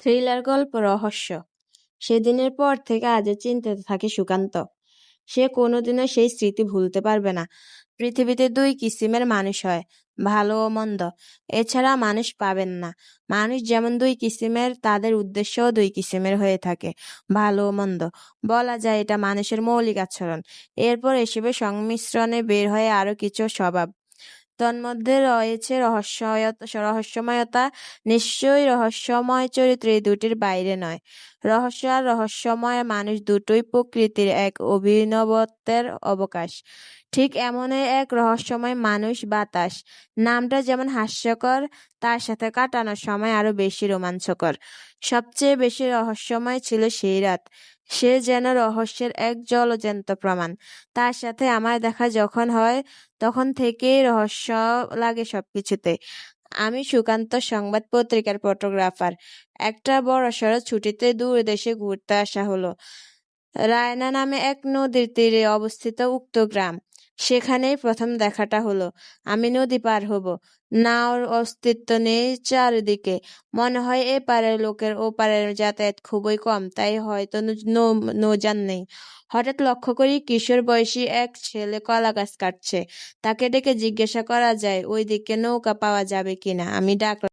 Thriller গল্প, রহস্য। সেদিনের পর থেকে আজও চিন্তিত থাকে সুকান্ত। সে কোনোদিনও সেই স্মৃতি ভুলতে পারবে না। পৃথিবীতে দুই কিসিমের মানুষ হয়, ভালো ও মন্দ। এছাড়া মানুষ পাবেন না। মানুষ যেমন দুই কিসিমের, তাদের উদ্দেশ্যও দুই কিসিমের হয়ে থাকে, ভালো ও মন্দ। বলা যায় এটা মানুষের মৌলিক আচরণ। এরপর এসবের সংমিশ্রণে বের হয় আরো কিছু স্বভাব। তন্মধ্যে রয়েছে রহস্যময়তা। নিশ্চয়ই রহস্যময় চরিত্র এই দুটির বাইরে নয়। রহস্য আর রহস্যময় মানুষ দুটোই প্রকৃতির এক অভিনবত্বের অবকাশ। ঠিক এমনই এক রহস্যময় মানুষ বাতাস। নামটা যেমন হাস্যকর, তার সাথে কাটানোর সময় আরো বেশি রোমাঞ্চকর। সবচেয়ে বেশি রহস্যময় ছিল সেই রাত। সে যেন রহস্যের এক জ্বলজ্যান্ত প্রমাণ। তার সাথে আমার দেখা যখন হয়, তখন থেকেই রহস্য লাগে সবকিছুতে। আমি সুকান্ত, সংবাদ পত্রিকার ফটোগ্রাফার। একটা বড়সড় ছুটিতে দূর দেশে ঘুরতে আসা হলো। রায়না নামে এক নদীর তীরে অবস্থিত উক্ত গ্রাম। সেখানেই প্রথম দেখাটা হলো। আমি নদী পার হব। নাওর অস্তিত্ব নেই চারিদিকে। মনে হয় এপারের লোকের ওপারের যাতায়াত খুবই কম, তাই হয়তো নৌযান নেই। হঠাৎ লক্ষ্য করি কিশোর বয়সী এক ছেলে কলা গাছ কাটছে। তাকে ডেকে জিজ্ঞাসা করা যায় ওইদিকে নৌকা পাওয়া যাবে কিনা। আমি ডাকলাম।